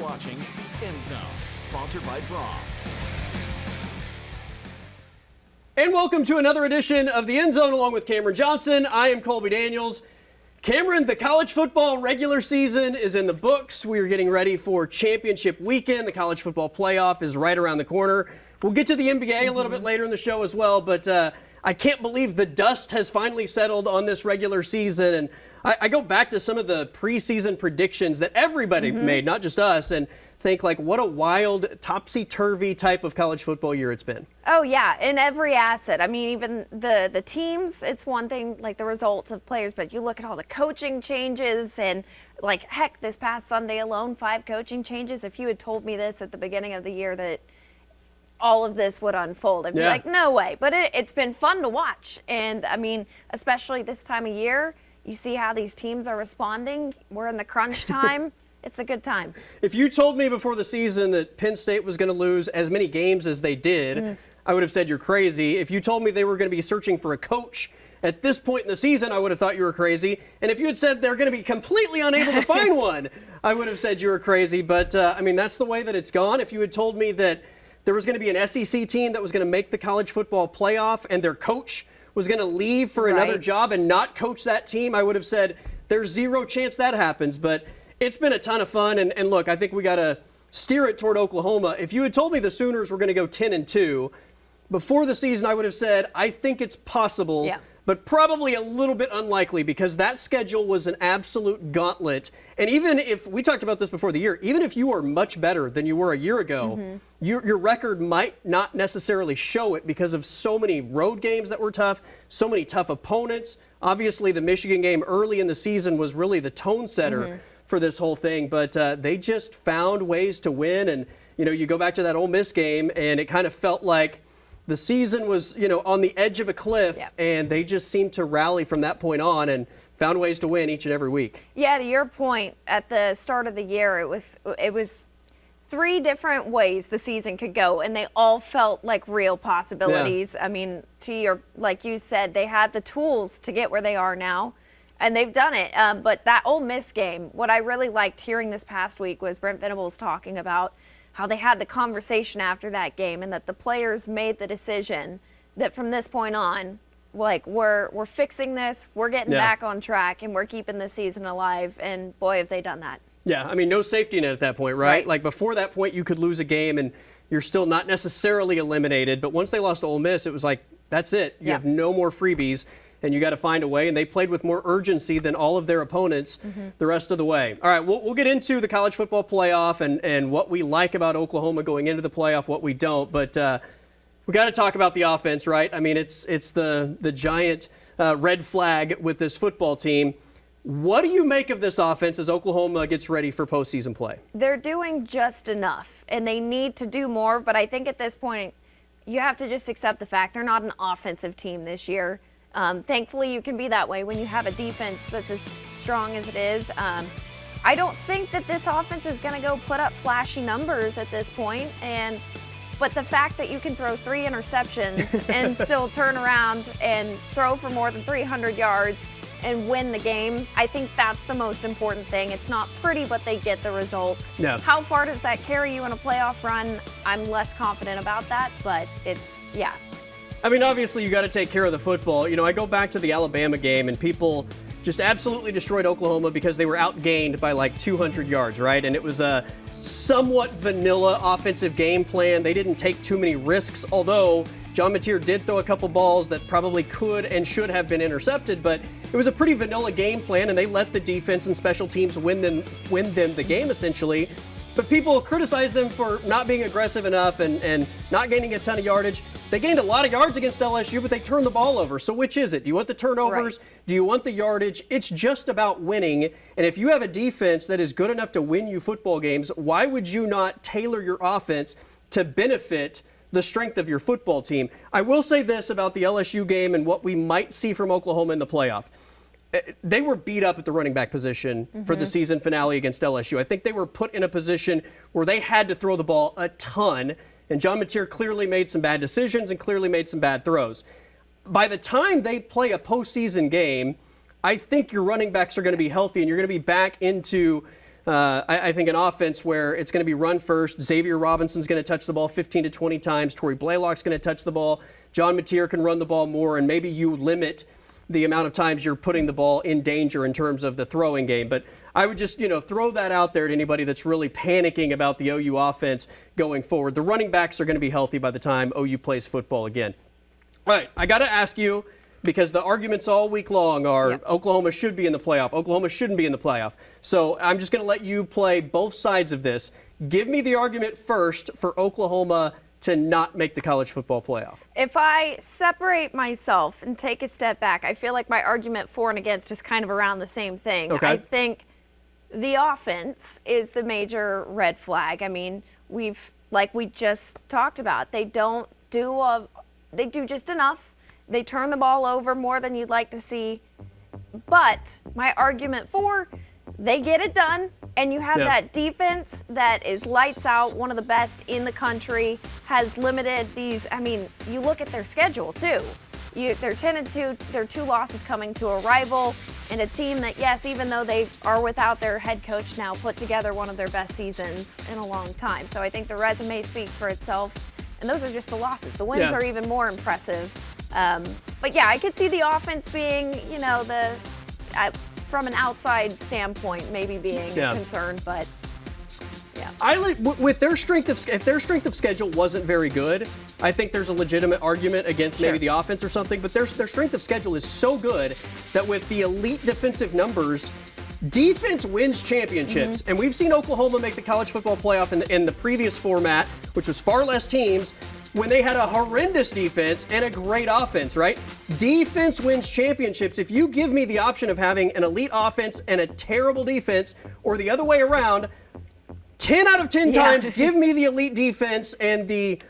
watching End Zone, sponsored by Brahms. And welcome to another edition of the End Zone along with Camryn Johnson. I am Colby Daniels. Camryn, the college football regular season is in the books. We are getting ready for championship weekend. The college football playoff is right around the corner. We'll get to the NBA a little bit later in the show as well, but I can't believe the dust has finally settled on this regular season. And I go back to some of the preseason predictions that everybody made, not just us, and think like what a wild, topsy-turvy type of college football year it's been. Oh, yeah, in every asset. I mean, even the teams, it's one thing, like the results of players, but you look at all the coaching changes and, like, heck, this past Sunday alone, 5 coaching changes. If you had told me this at the beginning of the year that all of this would unfold, I'd be like, no way. But it's been fun to watch. And, I mean, especially this time of year, you see how these teams are responding. We're in the crunch time. It's a good time. If you told me before the season that Penn State was going to lose as many games as they did, I would have said you're crazy. If you told me they were going to be searching for a coach at this point in the season, I would have thought you were crazy. And if you had said they're going to be completely unable to find one, I would have said you were crazy. But, I mean, that's the way that it's gone. If you had told me that there was going to be an SEC team that was going to make the college football playoff and their coach was going to leave for another job and not coach that team, I would have said there's zero chance that happens. But it's been a ton of fun, and look, I think we got to steer it toward Oklahoma. If you had told me the Sooners were going to go 10-2 before the season, I would have said I think it's possible, but probably a little bit unlikely because that schedule was an absolute gauntlet. And even if we talked about this before the year, even if you are much better than you were a year ago, your record might not necessarily show it because of so many road games that were tough, so many tough opponents. Obviously, the Michigan game early in the season was really the tone setter for this whole thing, but they just found ways to win. And, you know, you go back to that Ole Miss game, and it kind of felt like the season was, you know, on the edge of a cliff, and they just seemed to rally from that point on and found ways to win each and every week. Yeah, to your point, at the start of the year, it was 3 different ways the season could go, and they all felt like real possibilities. I mean, like you said, they had the tools to get where they are now. And they've done it. But that Ole Miss game, what I really liked hearing this past week was Brent Venables talking about how they had the conversation after that game and that the players made the decision that from this point on, like, we're fixing this, we're getting back on track, and we're keeping the season alive. And, boy, have they done that. Yeah, I mean, no safety net at that point, right? Like, before that point, you could lose a game and you're still not necessarily eliminated. But once they lost to Ole Miss, it was like, that's it. You have no more freebies. And you got to find a way, and they played with more urgency than all of their opponents the rest of the way. All right, we'll get into the college football playoff and what we like about Oklahoma going into the playoff, what we don't. But we got to talk about the offense, right? I mean, it's the giant red flag with this football team. What do you make of this offense as Oklahoma gets ready for postseason play? They're doing just enough, and they need to do more. But I think at this point, you have to just accept the fact they're not an offensive team this year. Thankfully, you can be that way when you have a defense that's as strong as it is. I don't think that this offense is going to go put up flashy numbers at this point. But the fact that you can throw 3 interceptions and still turn around and throw for more than 300 yards and win the game, I think that's the most important thing. It's not pretty, but they get the results. Yeah. How far does that carry you in a playoff run? I'm less confident about that, but I mean, obviously, you got to take care of the football. You know, I go back to the Alabama game, and people just absolutely destroyed Oklahoma because they were outgained by like 200 yards, right? And it was a somewhat vanilla offensive game plan. They didn't take too many risks, although John Mateer did throw a couple balls that probably could and should have been intercepted, but it was a pretty vanilla game plan, and they let the defense and special teams win them the game, essentially. But people criticize them for not being aggressive enough and not gaining a ton of yardage. They gained a lot of yards against LSU, but they turned the ball over. So which is it? Do you want the turnovers? Do you want the yardage? It's just about winning. And if you have a defense that is good enough to win you football games, why would you not tailor your offense to benefit the strength of your football team? I will say this about the LSU game and what we might see from Oklahoma in the playoff. They were beat up at the running back position for the season finale against LSU. I think they were put in a position where they had to throw the ball a ton, and John Mateer clearly made some bad decisions and clearly made some bad throws. By the time they play a postseason game, I think your running backs are going to be healthy and you're going to be back into I think an offense where it's going to be run first. Xavier Robinson's going to touch the ball 15 to 20 times. Torrey Blaylock's going to touch the ball. John Mateer can run the ball more, and maybe you limit the amount of times you're putting the ball in danger in terms of the throwing game. But I would just, throw that out there to anybody that's really panicking about the OU offense going forward. The running backs are going to be healthy by the time OU plays football again. All right, I got to ask you, because the arguments all week long are Oklahoma should be in the playoff, Oklahoma shouldn't be in the playoff. So I'm just going to let you play both sides of this. Give me the argument first for Oklahoma to not make the college football playoff. If I separate myself and take a step back, I feel like my argument for and against is kind of around the same thing. Okay. I think the offense is the major red flag. I mean, like we just talked about, they do just enough. They turn the ball over more than you'd like to see. But my argument for, they get it done, and you have that defense that is lights out, one of the best in the country, has limited these. I mean, you look at their schedule, too. They're 10-2, their 2 losses coming to a rival, and a team that, yes, even though they are without their head coach now, put together one of their best seasons in a long time. So I think the resume speaks for itself, and those are just the losses. The wins are even more impressive. But yeah, I could see the offense being, from an outside standpoint, maybe being a concern, but yeah. With their strength if their strength of schedule wasn't very good, I think there's a legitimate argument against maybe the offense or something. But their strength of schedule is so good that with the elite defensive numbers, defense wins championships. And we've seen Oklahoma make the college football playoff in the previous format, which was far less teams, when they had a horrendous defense and a great offense, right? Defense wins championships. If you give me the option of having an elite offense and a terrible defense, or the other way around, 10 out of 10 times, give me the elite defense and the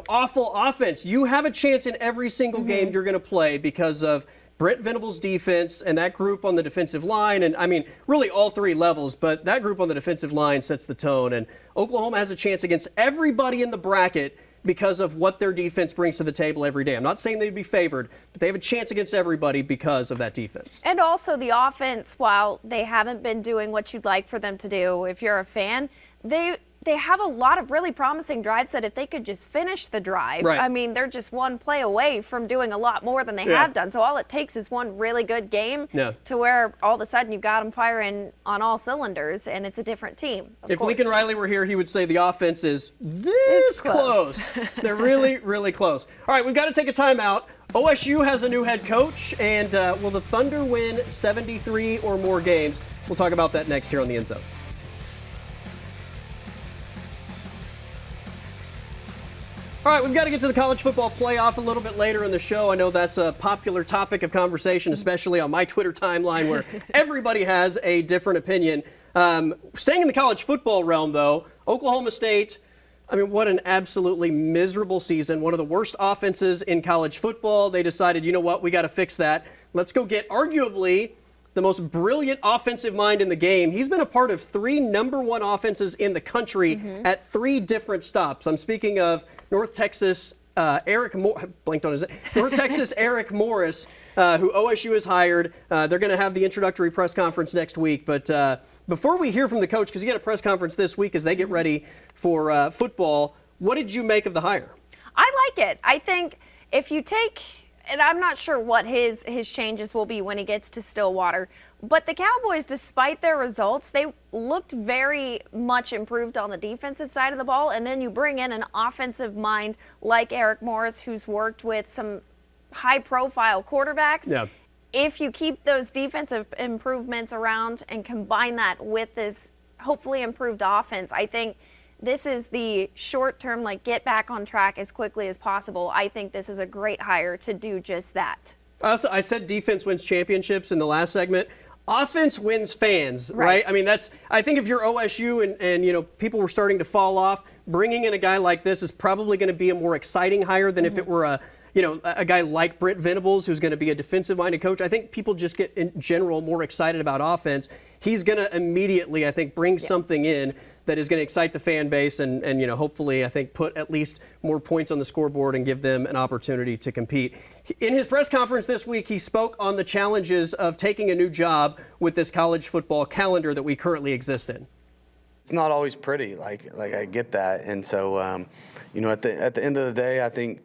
awful offense. You have a chance in every single game you're going to play because of Brent Venables' defense and that group on the defensive line. And I mean, really all 3 levels, but that group on the defensive line sets the tone. And Oklahoma has a chance against everybody in the bracket because of what their defense brings to the table every day. I'm not saying they'd be favored, but they have a chance against everybody because of that defense. And also the offense, while they haven't been doing what you'd like for them to do, if you're a fan, they have a lot of really promising drives that if they could just finish the drive, I mean, they're just one play away from doing a lot more than they have done. So all it takes is one really good game to where all of a sudden you've got them firing on all cylinders, and it's a different team. If Lincoln Riley were here, he would say the offense is this close. They're really, really close. All right, we've got to take a timeout. OSU has a new head coach, and will the Thunder win 73 or more games? We'll talk about that next here on The End Zone. All right, we've got to get to the college football playoff a little bit later in the show. I know that's a popular topic of conversation, especially on my Twitter timeline where everybody has a different opinion. Staying in the college football realm, though, Oklahoma State, I mean, what an absolutely miserable season. One of the worst offenses in college football. They decided, you know what, we got to fix that. Let's go get arguably the most brilliant offensive mind in the game. He's been a part of 3 number-1 offenses in the country at 3 different stops. I'm speaking of North Texas Eric Morris, who OSU has hired. They're going to have the introductory press conference next week. But before we hear from the coach, because he had a press conference this week as they get ready for football, what did you make of the hire? I like it. I think if you take, and I'm not sure what his changes will be when he gets to Stillwater, but the Cowboys, despite their results, they looked very much improved on the defensive side of the ball. And then you bring in an offensive mind like Eric Morris, who's worked with some high-profile quarterbacks. Yeah. If you keep those defensive improvements around and combine that with this hopefully improved offense, I think this is the short-term, get back on track as quickly as possible. I think this is a great hire to do just that. I said defense wins championships in the last segment. Offense wins fans, right? I mean, I think if you're OSU and people were starting to fall off, bringing in a guy like this is probably going to be a more exciting hire than if it were a guy like Brent Venables, who's going to be a defensive-minded coach. I think people just get, in general, more excited about offense. He's going to immediately, I think, bring something in that is going to excite the fan base and hopefully, I think, put at least more points on the scoreboard and give them an opportunity to compete. In his press conference this week, he spoke on the challenges of taking a new job with this college football calendar that we currently exist in. it's not always pretty. Like I get that, and so you know, at the end of the day, I think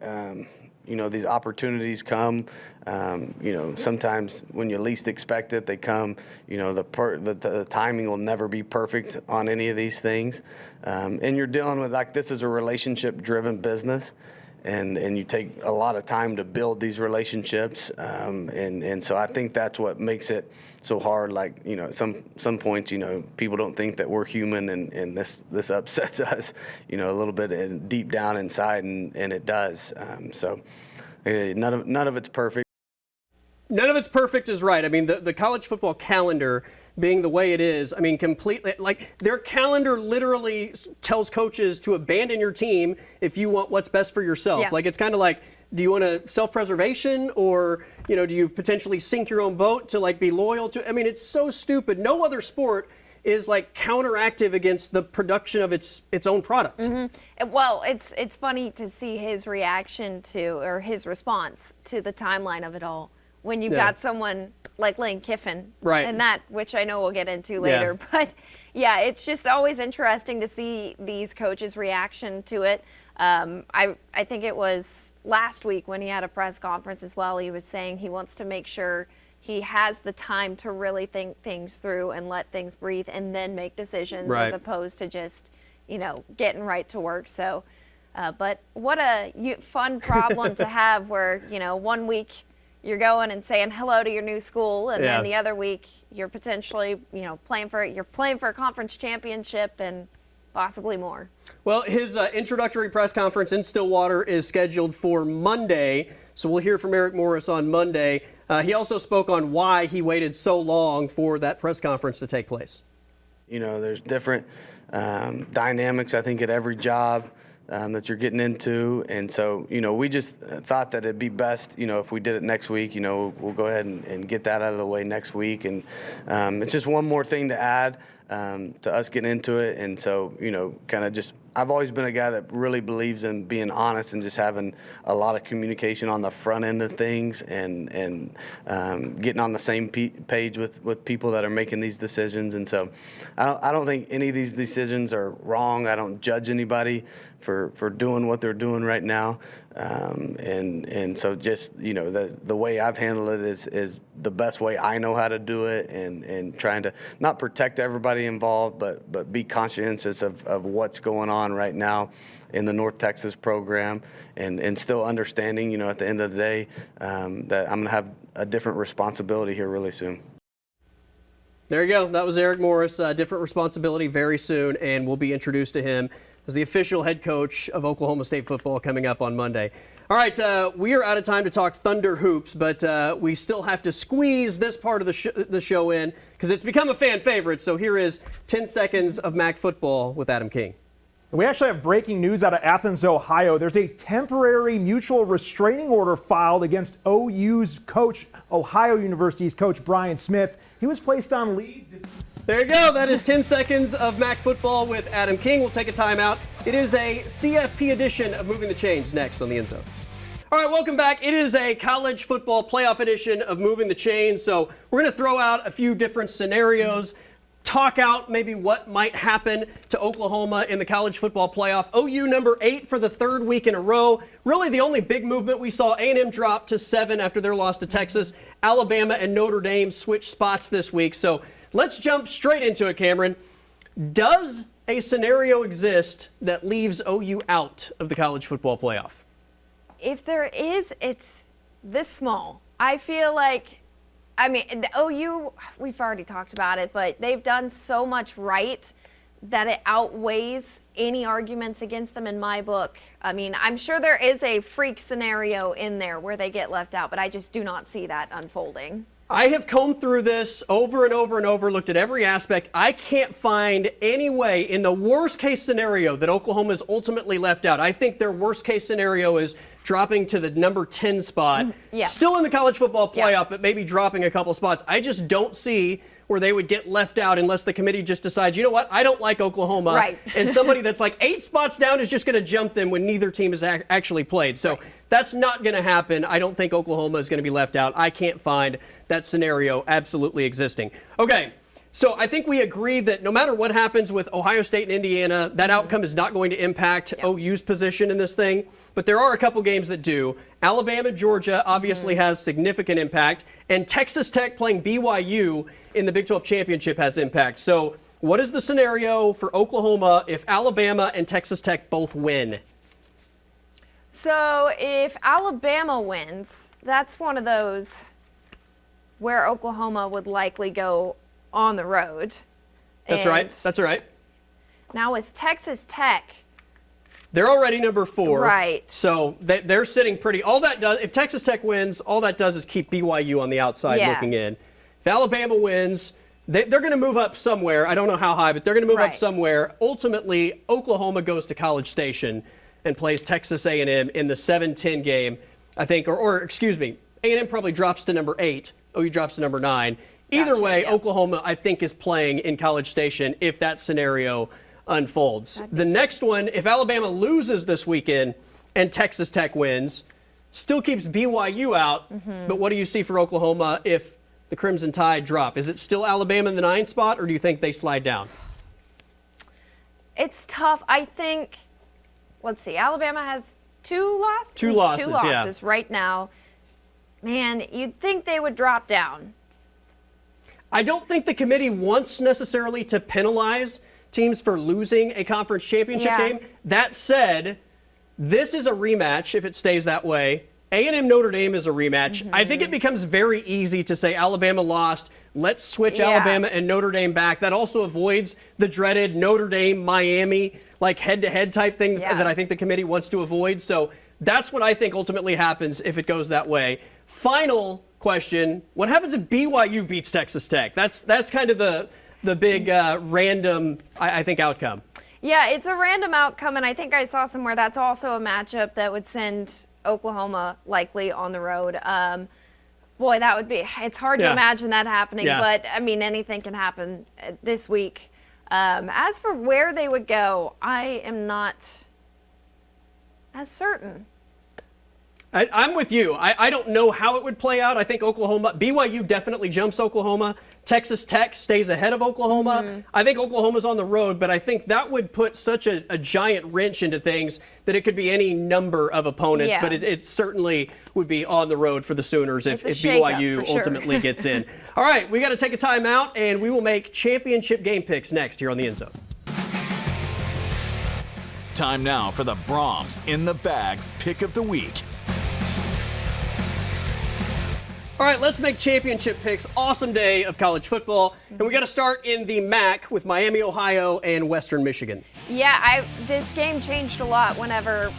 you know, these opportunities come. You know, sometimes when you least expect it, they come. You know, the timing will never be perfect on any of these things, and you're dealing with, like, this is a relationship-driven business. And you take a lot of time to build these relationships, and so I think that's what makes it so hard. Like, you know, some points, you know, people don't think that we're human, and this upsets us, you know, a little bit deep down inside, and it does. So none of it's perfect. None of it's perfect is right. I mean, the college football calendar being the way it is, I mean, completely, like, their calendar literally tells coaches to abandon your team if you want what's best for yourself. Yeah. Like, it's kind of like, do you want a self-preservation, or, you know, do you potentially sink your own boat to, like, be loyal to? I mean, it's so stupid. No other sport is, like, counteractive against the production of its own product. Mm-hmm. Well, it's funny to see his reaction to, or his response to, the timeline of it all. When you've got someone like Lane Kiffin, right, and that, which I know we'll get into later, but yeah, it's just always interesting to see these coaches' reaction to it. I think it was last week when he had a press conference as well, he was saying he wants to make sure he has the time to really think things through and let things breathe and then make decisions, as opposed to just, you know, getting right to work. So, but what a fun problem to have, where, you know, 1 week you're going and saying hello to your new school, and then the other week you're potentially, you know, playing for a conference championship and possibly more. Well, his introductory press conference in Stillwater is scheduled for Monday, so we'll hear from Eric Morris on Monday. He also spoke on why he waited so long for that press conference to take place. You know, there's different dynamics, I think, at every job that you're getting into, and so, you know, we just thought that it'd be best, you know, if we did it next week. You know, we'll go ahead and get that out of the way next week, and it's just one more thing to add to us getting into it. And so, you know, kind of just, I've always been a guy that really believes in being honest and just having a lot of communication on the front end of things, and getting on the same page with people that are making these decisions. And so I don't think any of these decisions are wrong. I don't judge anybody for doing what they're doing right now. And so just, you know, the way I've handled it is the best way I know how to do it, and trying to not protect everybody involved, but be conscientious of what's going on right now in the North Texas program, and still understanding, you know, at the end of the day, that I'm going to have a different responsibility here really soon. There you go. That was Eric Morris. Different responsibility very soon, and we'll be introduced to him as the official head coach of Oklahoma State football coming up on Monday. All right, we are out of time to talk Thunder hoops, but we still have to squeeze this part of the show in because it's become a fan favorite. So here is 10 seconds of MAC football with Adam King. We actually have breaking news out of Athens, Ohio. There's a temporary mutual restraining order filed against OU's coach, Ohio University's coach Brian Smith. He was placed on leave. There you go. That is 10 seconds of MAC football with Adam King. We'll take a timeout. It is a CFP edition of Moving the Chains next on the End Zone. All right, welcome back. It is a college football playoff edition of Moving the Chains. So we're going to throw out a few different scenarios, talk out maybe what might happen to Oklahoma in the college football playoff. OU number 8 for the third week in a row. Really the only big movement we saw, A&M drop to 7 after their loss to Texas. Alabama and Notre Dame switched spots this week. So let's jump straight into it, Camryn. Does a scenario exist that leaves OU out of the college football playoff? If there is, it's this small. I feel like, I mean, the OU, we've already talked about it, but they've done so much right that it outweighs any arguments against them in my book. I mean, I'm sure there is a freak scenario in there where they get left out, but I just do not see that unfolding. I have combed through this over and over and over, looked at every aspect. I can't find any way in the worst case scenario that Oklahoma is ultimately left out. I think their worst case scenario is dropping to the number 10 spot. Yeah. Still in the college football playoff, but maybe dropping a couple spots. I just don't see where they would get left out unless the committee just decides, you know what, I don't like Oklahoma. Right. And somebody that's like 8 spots down is just going to jump them when neither team has actually played. So that's not going to happen. I don't think Oklahoma is going to be left out. I can't find that scenario absolutely existing. Okay, So I think we agree that no matter what happens with Ohio State and Indiana, that outcome is not going to impact OU's position in this thing. But there are a couple games that do. Alabama, Georgia obviously has significant impact. And Texas Tech playing BYU in the Big 12 Championship has impact. So what is the scenario for Oklahoma if Alabama and Texas Tech both win? So if Alabama wins, that's one of those where Oklahoma would likely go on the road. That's right. That's right. Now with Texas Tech, they're already number 4. Right. So they're sitting pretty. All that does, if Texas Tech wins, all that does is keep BYU on the outside looking in. If Alabama wins, they're going to move up somewhere. I don't know how high, but they're going to move up somewhere. Ultimately, Oklahoma goes to College Station and plays Texas A&M in the 7-10 game, I think. Or excuse me, A&M probably drops to number 8. OU drops to number 9. Either way, Oklahoma, I think, is playing in College Station if that scenario unfolds. The next one, if Alabama loses this weekend and Texas Tech wins, still keeps BYU out. But what do you see for Oklahoma if the Crimson Tide drop? Is it still Alabama in the 9 spot, or do you think they slide down? It's tough. I think, let's see, Alabama has 2 losses? 2 losses, 2 losses right now. Man, you'd think they would drop down. I don't think the committee wants necessarily to penalize teams for losing a conference championship game. That said, this is a rematch if it stays that way. A&M Notre Dame is a rematch. I think it becomes very easy to say Alabama lost. Let's switch Alabama and Notre Dame back. That also avoids the dreaded Notre Dame, Miami, like head-to-head type thing that I think the committee wants to avoid. So that's what I think ultimately happens if it goes that way. Final question, what happens if BYU beats Texas Tech? That's kind of the big random, I think, outcome. Yeah, it's a random outcome, and I think I saw somewhere that's also a matchup that would send Oklahoma likely on the road. Boy, that would be, it's hard to imagine that happening, but I mean, anything can happen this week. As for where they would go, I am not as certain. I'm with you. I don't know how it would play out. I think BYU definitely jumps Oklahoma. Texas Tech stays ahead of Oklahoma. I think Oklahoma's on the road, but I think that would put such a giant wrench into things that it could be any number of opponents, but it certainly would be on the road for the Sooners if BYU ultimately gets in. All right, we got to take a timeout, and we will make championship game picks next here on the End Zone. Time now for the Brahms in the Bag Pick of the Week. All right, let's make championship picks. Awesome day of college football. And we got to start in the MAC with Miami, Ohio, and Western Michigan. Yeah, this game changed a lot whenever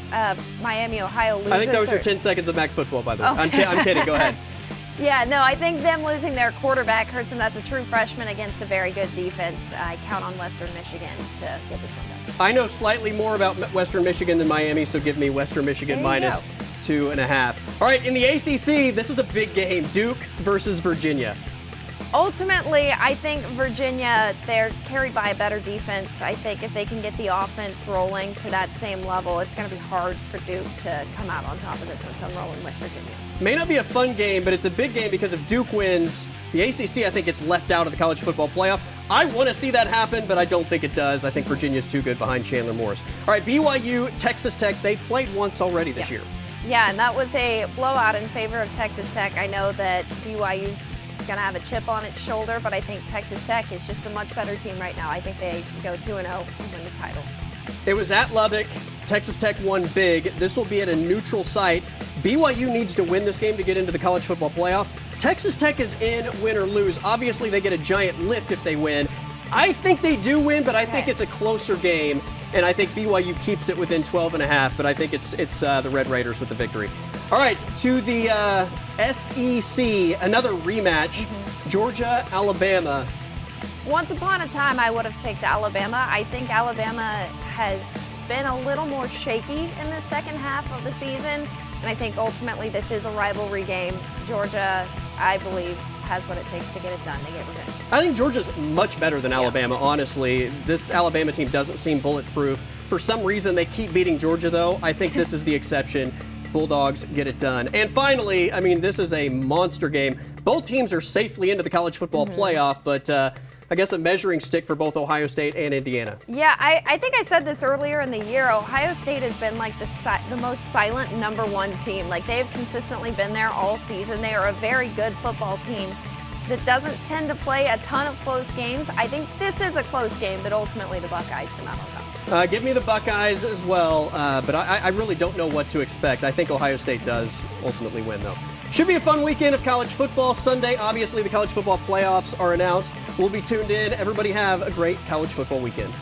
Miami, Ohio loses. I think that was your 10 seconds of MAC football, by the way. I'm kidding. Go ahead. Yeah, no, I think them losing their quarterback hurts them. That's a true freshman against a very good defense. I count on Western Michigan to get this one done. I know slightly more about Western Michigan than Miami, so give me Western Michigan minus 2.5. All right, in the ACC, this is a big game. Duke versus Virginia. Ultimately, I think Virginia, they're carried by a better defense. I think if they can get the offense rolling to that same level, it's going to be hard for Duke to come out on top of this one, so I'm rolling with Virginia. May not be a fun game, but it's a big game because if Duke wins, the ACC, I think, gets left out of the college football playoff. I want to see that happen, but I don't think it does. I think Virginia's too good behind Chandler Morris. All right, BYU, Texas Tech, they played once already this year. Yeah, and that was a blowout in favor of Texas Tech. I know that BYU's going to have a chip on its shoulder, but I think Texas Tech is just a much better team right now. I think they go 2-0 and win the title. It was at Lubbock. Texas Tech won big. This will be at a neutral site. BYU needs to win this game to get into the college football playoff. Texas Tech is in, win or lose. Obviously, they get a giant lift if they win. I think they do win, but I think it's a closer game, and I think BYU keeps it within 12.5, but I think it's the Red Raiders with the victory. All right, to the SEC, another rematch, Georgia, Alabama. Once upon a time, I would have picked Alabama. I think Alabama has been a little more shaky in the second half of the season, and I think ultimately this is a rivalry game. Georgia, I believe, has what it takes to get it done, to get revenge. I think Georgia's much better than Alabama, honestly. This Alabama team doesn't seem bulletproof. For some reason, they keep beating Georgia, though. I think this is the exception. Bulldogs get it done. And finally, I mean, this is a monster game. Both teams are safely into the college football playoff, but I guess, a measuring stick for both Ohio State and Indiana. Yeah, I think I said this earlier in the year. Ohio State has been like the most silent #1 team. Like, they've consistently been there all season. They are a very good football team that doesn't tend to play a ton of close games. I think this is a close game, but ultimately the Buckeyes come out on top. Give me the Buckeyes as well, but I really don't know what to expect. I think Ohio State does ultimately win, though. Should be a fun weekend of college football. Sunday, obviously, the college football playoffs are announced. We'll be tuned in. Everybody have a great college football weekend.